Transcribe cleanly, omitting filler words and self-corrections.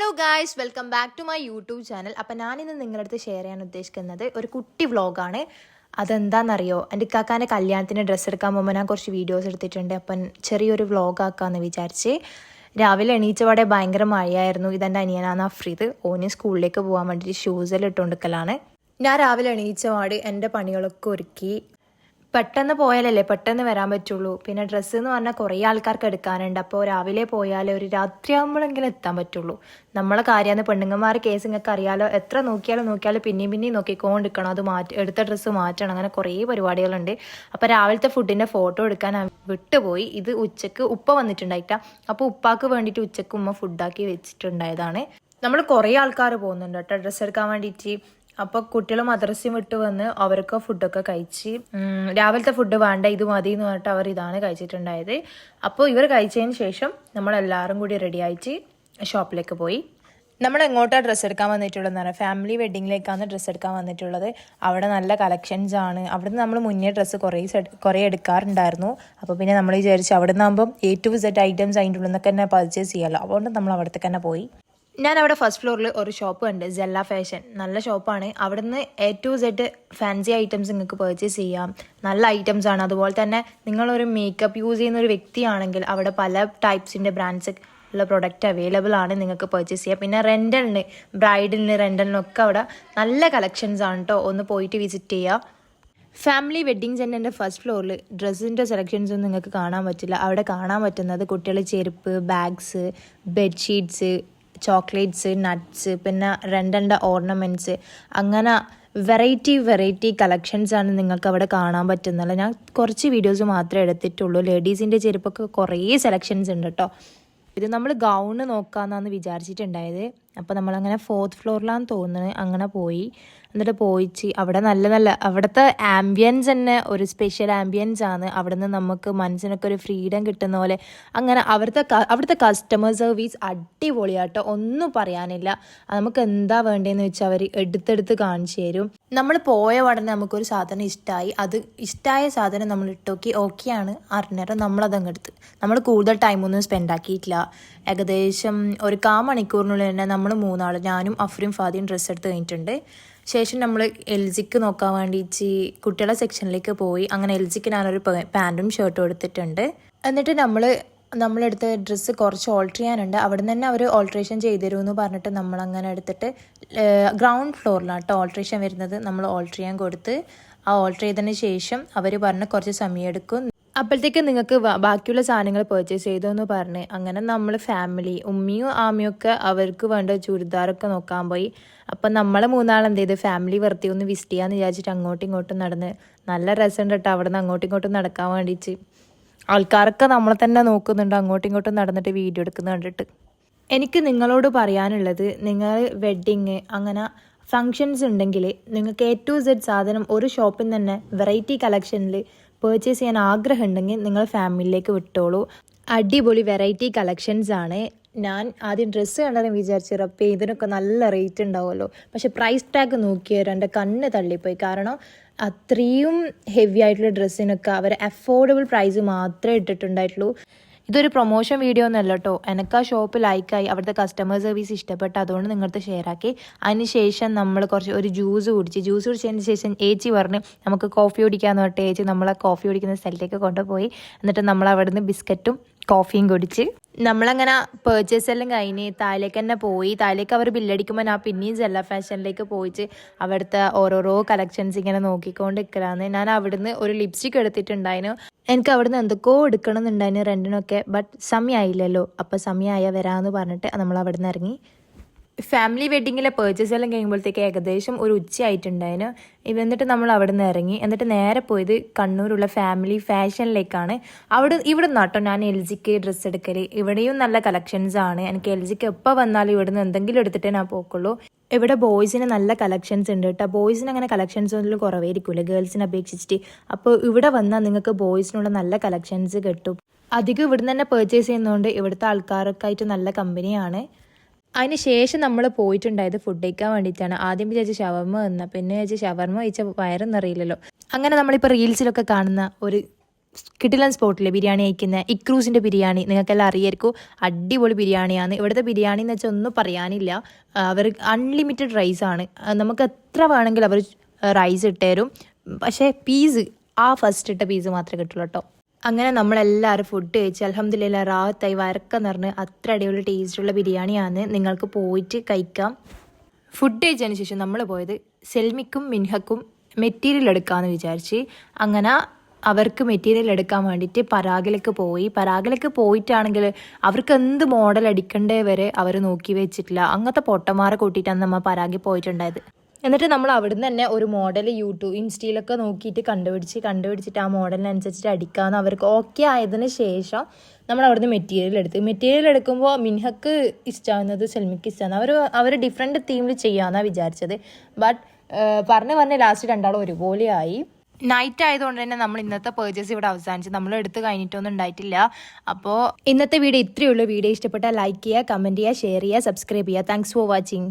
Hello guys, welcome back to my YouTube channel. അപ്പം ഞാനിന്ന് നിങ്ങളുടെ അടുത്ത് ഷെയർ ചെയ്യാൻ ഉദ്ദേശിക്കുന്നത് ഒരു കുട്ടി വ്ളോഗാണ്. അതെന്താണെന്നറിയോ, എൻ്റെ ഇക്കാക്കാൻ്റെ കല്യാണത്തിന് ഡ്രസ്സ് എടുക്കാൻ പോകുമ്പോൾ ഞാൻ കുറച്ച് വീഡിയോസ് എടുത്തിട്ടുണ്ട്. അപ്പം ചെറിയൊരു വ്ളോഗ് ആക്കാമെന്ന് വിചാരിച്ച് രാവിലെ എണീച്ചപാടെ ഭയങ്കര മഴയായിരുന്നു. ഇതെൻ്റെ അനിയനാണ് അഫ്രീദ്. ഓന് സ്കൂളിലേക്ക് പോകാൻ വേണ്ടിയിട്ട് ഷൂസെല്ലാം ഇട്ടുകൊടുക്കലാണ്. ഞാൻ രാവിലെ എണീച്ചപാട് എൻ്റെ പണികളൊക്കെ ഒരുക്കി. പെട്ടെന്ന് പോയാലല്ലേ പെട്ടെന്ന് വരാൻ പറ്റുള്ളൂ. പിന്നെ ഡ്രസ്സ് എന്ന് പറഞ്ഞാൽ കുറേ ആൾക്കാർക്ക് എടുക്കാനുണ്ട്. അപ്പോൾ രാവിലെ പോയാലേ ഒരു രാത്രിയാകുമ്പോഴെങ്കിലും എത്താൻ പറ്റുള്ളൂ. നമ്മളെ കാര്യമാണ്. പെണ്ണുങ്ങന്മാർ കേസ് നിങ്ങൾക്ക് അറിയാലോ, എത്ര നോക്കിയാലും പിന്നെയും നോക്കിക്കൊണ്ടിരിക്കണം. അത് എടുത്ത ഡ്രസ്സ് മാറ്റണം, അങ്ങനെ കുറേ പരിപാടികളുണ്ട്. അപ്പോൾ രാവിലത്തെ ഫുഡിൻ്റെ ഫോട്ടോ എടുക്കാൻ വിട്ടുപോയി. ഇത് ഉച്ചക്ക് ഉപ്പ വന്നിട്ടുണ്ടായിട്ടാ. അപ്പോൾ ഉപ്പാക്ക് വേണ്ടിയിട്ട് ഉച്ചക്ക് ഉമ്മ ഫുഡാക്കി വെച്ചിട്ടുണ്ടായതാണ്. നമ്മൾ കുറേ ആൾക്കാർ പോകുന്നുണ്ട് കേട്ടോ ഡ്രസ്സ് എടുക്കാൻ വേണ്ടിയിട്ട്. അപ്പോൾ കുട്ടികൾ മദ്രസയും വിട്ട് വന്ന് അവർക്ക് ഫുഡൊക്കെ കഴിച്ച് രാവിലത്തെ ഫുഡ് വേണ്ട ഇത് മതി എന്ന് പറഞ്ഞിട്ട് അവർ ഇതാണ് കഴിച്ചിട്ടുണ്ടായത്. അപ്പോൾ ഇവർ കഴിച്ചതിന് ശേഷം നമ്മളെല്ലാവരും കൂടി റെഡി ആയിട്ട് ഷോപ്പിലേക്ക് പോയി. നമ്മൾ എങ്ങോട്ടാണ് ഡ്രസ്സ് എടുക്കാൻ വന്നിട്ടുള്ളതെന്ന് പറഞ്ഞാൽ ഫാമിലി വെഡ്ഡിങ്ങിലേക്കാണ് ഡ്രസ്സ് എടുക്കാൻ വന്നിട്ടുള്ളത്. അവിടെ നല്ല കളക്ഷൻസ് ആണ്. അവിടുന്ന് നമ്മൾ മുന്നേ ഡ്രസ്സ് കുറേ എടുക്കാറുണ്ടായിരുന്നു. അപ്പോൾ പിന്നെ നമ്മൾ വിചാരിച്ചു അവിടെ നിന്നാകുമ്പം A to Z ഐറ്റംസ് അതിൻ്റെ ഉള്ളിൽ നിന്നൊക്കെ തന്നെ പർച്ചേസ് ചെയ്യാമല്ലോ. അതുകൊണ്ട് നമ്മൾ അവിടത്തേക്ക് തന്നെ പോയി. ഞാൻ അവിടെ ഫസ്റ്റ് ഫ്ലോറിൽ ഒരു ഷോപ്പ് ഉണ്ട്, ജെല്ല ഫാഷൻ. നല്ല ഷോപ്പാണ്. അവിടുന്ന് A to Z fancy items നിങ്ങൾക്ക് പർച്ചേസ് ചെയ്യാം. നല്ല ഐറ്റംസ് ആണ്. അതുപോലെ തന്നെ നിങ്ങളൊരു മേക്കപ്പ് യൂസ് ചെയ്യുന്ന ഒരു വ്യക്തിയാണെങ്കിൽ അവിടെ പല ടൈപ്സിൻ്റെ ബ്രാൻഡ്സ് ഉള്ള പ്രൊഡക്റ്റ് അവൈലബിൾ ആണ്, നിങ്ങൾക്ക് പർച്ചേസ് ചെയ്യാം. പിന്നെ റെൻ്റലിന്, റെൻ്റലിനൊക്കെ അവിടെ നല്ല കളക്ഷൻസ് ആണ് കേട്ടോ. ഒന്ന് പോയിട്ട് വിസിറ്റ് ചെയ്യുക. ഫാമിലി വെഡ്ഡിങ് സെൻ്ററിൻ്റെ ഫസ്റ്റ് ഫ്ലോറിൽ ഡ്രസ്സിൻ്റെ സെലക്ഷൻസ് ഒന്നും നിങ്ങൾക്ക് കാണാൻ പറ്റില്ല. അവിടെ കാണാൻ പറ്റുന്നത് കുട്ടികളുടെ ചെരുപ്പ്, ബാഗ്സ്, ബെഡ്ഷീറ്റ്സ്, ചോക്ലേറ്റ്സ്, നട്ട്സ്, പിന്നെ റെൻ്റലിൻ്റെ ഓർണമെൻറ്റ്സ്, അങ്ങനെ വെറൈറ്റി കളക്ഷൻസ് ആണ് നിങ്ങൾക്ക് അവിടെ കാണാൻ പറ്റുന്നത്. ഞാൻ കുറച്ച് വീഡിയോസ് മാത്രമേ എടുത്തിട്ടുള്ളൂ. ലേഡീസിൻ്റെ ചെരുപ്പൊക്കെ കുറേ സെലക്ഷൻസ് ഉണ്ട് കേട്ടോ. ഇത് നമ്മൾ ഗൗണ് നോക്കാമെന്നാണ് വിചാരിച്ചിട്ടുണ്ടായത്. അപ്പോൾ നമ്മളങ്ങനെ 4th ഫ്ലോറിലാന്ന് തോന്നുന്നത്. അങ്ങനെ പോയി. എന്നിട്ട് പോയിച്ച് അവിടെ നല്ല അവിടുത്തെ ആംബിയൻസ് തന്നെ ഒരു സ്പെഷ്യൽ ആംബിയൻസ് ആണ്. അവിടുന്ന് നമുക്ക് മനസ്സിനൊക്കെ ഒരു ഫ്രീഡം കിട്ടുന്ന പോലെ. അങ്ങനെ അവിടുത്തെ കസ്റ്റമർ സർവീസ് അടിപൊളിയാട്ടോ, ഒന്നും പറയാനില്ല. നമുക്ക് എന്താ വേണ്ടതെന്ന് വെച്ചാൽ അവർ എടുത്തെടുത്ത് കാണിച്ചു തരും. നമ്മൾ പോയ ഉടനെ നമുക്കൊരു സാധനം ഇഷ്ടമായി. അത് ഇഷ്ടമായ സാധനം നമ്മൾ ഇട്ടോക്കി ഓക്കെയാണ് അറിഞ്ഞേരം നമ്മളതങ്ങ് എടുത്ത്. നമ്മൾ കൂടുതൽ ടൈമൊന്നും സ്പെൻഡ് ആക്കിയിട്ടില്ല. ഏകദേശം ഒരു 1/4 മണിക്കൂറിനുള്ളിൽ തന്നെ നമ്മൾ 3 ആൾ, ഞാനും അഫ്രീം ഫാദിയും ഡ്രസ്സ് എടുത്ത് കഴിഞ്ഞിട്ടുണ്ട്. ശേഷം നമ്മൾ LGക്ക് നോക്കാൻ വേണ്ടിയിട്ട് കുട്ടികളുടെ സെക്ഷനിലേക്ക് പോയി. അങ്ങനെ LGക്ക് ഞാനൊരു പാൻറ്റും ഷർട്ടും എടുത്തിട്ടുണ്ട്. എന്നിട്ട് നമ്മളെടുത്ത ഡ്രസ്സ് കുറച്ച് ഓൾട്ടർ ചെയ്യാനുണ്ട്. അവിടെ നിന്ന് തന്നെ അവർ ഓൾട്രേഷൻ ചെയ്തു തരുമെന്ന് പറഞ്ഞിട്ട് നമ്മളങ്ങനെ എടുത്തിട്ട് ഗ്രൗണ്ട് ഫ്ലോറിലാണ് കേട്ടോ ഓൾട്രേഷൻ വരുന്നത്. നമ്മൾ ഓൾട്ടർ ചെയ്യാൻ കൊടുത്ത് ഓൾട്ടർ ചെയ്തതിന് ശേഷം അവർ പറഞ്ഞ് കുറച്ച് സമയം എടുക്കും, അപ്പോഴത്തേക്ക് നിങ്ങൾക്ക് ബാക്കിയുള്ള സാധനങ്ങൾ പർച്ചേസ് ചെയ്തോന്ന് പറഞ്ഞ് അങ്ങനെ നമ്മൾ ഫാമിലി ഉമ്മിയും ആമിയും ഒക്കെ അവർക്ക് വേണ്ട ചുരിദാറൊക്കെ നോക്കാൻ പോയി. അപ്പം നമ്മൾ 3 ആൾ എന്ത് ചെയ്ത് ഫാമിലി വെറുതെ ഒന്ന് വിസിറ്റ് ചെയ്യാമെന്ന് വിചാരിച്ചിട്ട് അങ്ങോട്ടും ഇങ്ങോട്ടും നടന്ന് നല്ല രസമുണ്ട് കേട്ടോ. അവിടെ നിന്ന് അങ്ങോട്ടും ഇങ്ങോട്ടും നടക്കാൻ വേണ്ടിയിട്ട് ആൾക്കാരൊക്കെ നമ്മളെ തന്നെ നോക്കുന്നുണ്ട്, അങ്ങോട്ടും ഇങ്ങോട്ടും നടന്നിട്ട് വീഡിയോ എടുക്കുന്നത് കണ്ടിട്ട്. എനിക്ക് നിങ്ങളോട് പറയാനുള്ളത്, നിങ്ങൾ വെഡ്ഡിങ് അങ്ങനെ ഫങ്ഷൻസ് ഉണ്ടെങ്കിൽ നിങ്ങൾക്ക് A to Z സാധനം ഒരു ഷോപ്പിൽ നിന്ന് തന്നെ വെറൈറ്റി കളക്ഷനിൽ പർച്ചേസ് ചെയ്യാൻ ആഗ്രഹം ഉണ്ടെങ്കിൽ നിങ്ങൾ ഫാമിലിയിലേക്ക് വിട്ടോളൂ. അടിപൊളി വെറൈറ്റി കളക്ഷൻസ് ആണ്. ഞാൻ ആദ്യം ഡ്രസ്സ് കണ്ടതെന്ന് വിചാരിച്ചു ഇതിനൊക്കെ നല്ല റേറ്റ് ഉണ്ടാവുമല്ലോ. പക്ഷെ പ്രൈസ് ടാഗ് നോക്കിയാൽ എൻ്റെ കണ്ണ് തള്ളിപ്പോയി. കാരണം അത്രയും ഹെവി ആയിട്ടുള്ള ഡ്രസ്സിനൊക്കെ അവർ അഫോർഡബിൾ പ്രൈസ് മാത്രമേ ഇട്ടിട്ടുണ്ടായിട്ടുള്ളൂ. ഇതൊരു പ്രൊമോഷൻ വീഡിയോ ഒന്നല്ല കേട്ടോ. എനിക്ക് ആ ഷോപ്പ് ലൈക്കായി, അവിടുത്തെ കസ്റ്റമർ സർവീസ് ഇഷ്ടപ്പെട്ടു, അതുകൊണ്ട് നിങ്ങളുടെ ഷെയർ ആക്കി. അതിന് ശേഷം നമ്മൾ ഒരു ജ്യൂസ് കുടിച്ചതിന് ശേഷം ഏച്ചി പറഞ്ഞ് നമുക്ക് കോഫി കുടിക്കാമെന്ന് പറഞ്ഞിട്ട് ഏച്ചി നമ്മളെ കോഫി കുടിക്കുന്ന സ്ഥലത്തേക്ക് കൊണ്ടുപോയി. എന്നിട്ട് നമ്മൾ അവിടുന്ന് ബിസ്ക്കറ്റും കോഫിയും കുടിച്ച് നമ്മളങ്ങനെ പേർച്ചേസ് എല്ലാം കഴിഞ്ഞ് താഴേക്ക് തന്നെ പോയി. താഴേക്ക് അവർ ബില്ലടിക്കുമ്പോൾ ഞാൻ പിന്നെയും ജെല്ല ഫാഷനിലേക്ക് പോയിട്ട് അവിടുത്തെ ഓരോരോ കളക്ഷൻസ് ഇങ്ങനെ നോക്കിക്കൊണ്ട് നിൽക്കലാന്ന്. ഞാൻ അവിടുന്ന് ഒരു ലിപ്സ്റ്റിക് എടുത്തിട്ടുണ്ടായിരുന്നു. എനിക്ക് അവിടുന്ന് എന്തൊക്കെയോ എടുക്കണം എന്നുണ്ടായിരുന്നു റെൻറ്റിനൊക്കെ. ബട്ട് സമയമായില്ലല്ലോ. അപ്പോൾ സമയമായ വരാമെന്ന് പറഞ്ഞിട്ട് നമ്മൾ അവിടുന്ന് ഇറങ്ങി. ഫാമിലി വെഡ്ഡിങ്ങിലെ പർച്ചേസ് എല്ലാം കഴിയുമ്പോഴത്തേക്ക് ഏകദേശം ഒരു ഉച്ചയായിട്ടുണ്ടായിരുന്നു. എന്നിട്ട് നമ്മൾ അവിടെ നിന്ന് ഇറങ്ങി. എന്നിട്ട് നേരെ പോയത് കണ്ണൂരുള്ള ഫാമിലി ഫാഷനിലേക്കാണ്. ഇവിടെ നിന്നാട്ടോ ഞാൻ LGക്ക് ഡ്രസ്സ് എടുക്കൽ. ഇവിടെയും നല്ല കളക്ഷൻസ് ആണ്. എനിക്ക് LGക്ക് എപ്പോൾ വന്നാലും ഇവിടെ നിന്ന് എന്തെങ്കിലും എടുത്തിട്ടേ ഞാൻ പോക്കുള്ളൂ. ഇവിടെ ബോയ്സിന് നല്ല കളക്ഷൻസ് ഉണ്ട് കേട്ടോ. ബോയ്സിന് അങ്ങനെ കളക്ഷൻസ് ഒന്നും കുറവായിരിക്കില്ല ഗേൾസിനെ അപേക്ഷിച്ചിട്ട്. അപ്പോൾ ഇവിടെ വന്നാൽ നിങ്ങൾക്ക് ബോയ്സിനുള്ള നല്ല കളക്ഷൻസ് കിട്ടും. അധികം ഇവിടുന്ന് തന്നെ പർച്ചേസ് ചെയ്യുന്നതുകൊണ്ട് ഇവിടുത്തെ ആൾക്കാരൊക്കെ ആയിട്ട് നല്ല കമ്പനിയാണ്. അതിന് ശേഷം നമ്മൾ പോയിട്ടുണ്ടായത് ഫുഡ് കഴിക്കാൻ വേണ്ടിയിട്ടാണ്. ആദ്യം വിചാരിച്ച് ഷവർമ തന്ന, പിന്നെ വിചാരിച്ച് ഷവർമ കഴിച്ച വയറൊന്നും അറിയില്ലല്ലോ. അങ്ങനെ നമ്മളിപ്പോൾ റീൽസിലൊക്കെ കാണുന്ന ഒരു കിടിലൻ സ്പോട്ടിൽ ബിരിയാണി കഴിക്കുന്ന ഇക്രൂസിൻ്റെ ബിരിയാണി നിങ്ങൾക്കെല്ലാം അറിയായിരിക്കും. അടിപൊളി ബിരിയാണിയാണ്. ഇവിടുത്തെ ബിരിയാണി എന്ന് വെച്ചാൽ ഒന്നും പറയാനില്ല. അവർ അൺലിമിറ്റഡ് റൈസാണ്. നമുക്ക് എത്ര വേണമെങ്കിലും അവർ റൈസ് ഇട്ടുതരും. പക്ഷേ പീസ് ഫസ്റ്റ് ഇട്ട പീസ് മാത്രമേ കിട്ടുള്ളൂ കേട്ടോ. അങ്ങനെ നമ്മളെല്ലാവരും ഫുഡ് കഴിച്ച് അൽഹംദുലില്ലാ റാഹത്തായി വരക്കം നിറഞ്ഞ് അത്ര അടിപൊളി ടേസ്റ്റുള്ള ബിരിയാണിയാണ്. നിങ്ങൾക്ക് പോയിട്ട് കഴിക്കാം. ഫുഡ് കഴിച്ചതിന് ശേഷം നമ്മൾ പോയത് സെൽമിക്കും മിൻഹക്കും മെറ്റീരിയൽ എടുക്കാമെന്ന് വിചാരിച്ച്. അങ്ങനെ അവർക്ക് മെറ്റീരിയൽ എടുക്കാൻ വേണ്ടിയിട്ട് പരാഗിലേക്ക് പോയി. പരാഗിലേക്ക് പോയിട്ടാണെങ്കിൽ അവർക്ക് എന്ത് മോഡൽ അടിക്കണ്ടേ വരെ അവർ നോക്കി വെച്ചിട്ടില്ല. അങ്ങനത്തെ പൊട്ടന്മാരെ കൂട്ടിയിട്ടാണ് നമ്മൾ പരാഗി പോയിട്ടുണ്ടായത്. എന്നിട്ട് നമ്മൾ അവിടുന്ന് തന്നെ ഒരു മോഡൽ ഇൻസ്റ്റയിലൊക്കെ നോക്കിയിട്ട് കണ്ടുപിടിച്ചിട്ട് ആ മോഡലിനനുസരിച്ചിട്ട് അടിക്കാമെന്ന് അവർക്ക് ഓക്കെ ആയതിന് ശേഷം നമ്മൾ അവിടുന്ന് മെറ്റീരിയൽ എടുക്കുമ്പോൾ മിൻഹക്ക് ഇഷ്ടമാവുന്നത് സെൽമിക്ക് ഇഷ്ടമാണ്. അവർ ഡിഫറെൻറ്റ് തീമിൽ ചെയ്യാമെന്നാണ് വിചാരിച്ചത്. ബട്ട് പറഞ്ഞ് ലാസ്റ്റ് രണ്ടാളും ഒരുപോലെ ആയി. നൈറ്റ് ആയതുകൊണ്ട് തന്നെ നമ്മൾ ഇന്നത്തെ പർച്ചേസ് ഇവിടെ അവസാനിച്ച് നമ്മൾ എടുത്ത് കഴിഞ്ഞിട്ടൊന്നും ഉണ്ടായിട്ടില്ല. അപ്പോൾ ഇന്നത്തെ വീഡിയോ ഇത്രയേ ഉള്ളൂ. വീഡിയോ ഇഷ്ടപ്പെട്ടാൽ ലൈക്ക് ചെയ്യുക, കമൻറ്റ് ചെയ്യുക, ഷെയർ ചെയ്യുക, സബ്സ്ക്രൈബ് ചെയ്യുക. Thanks for watching.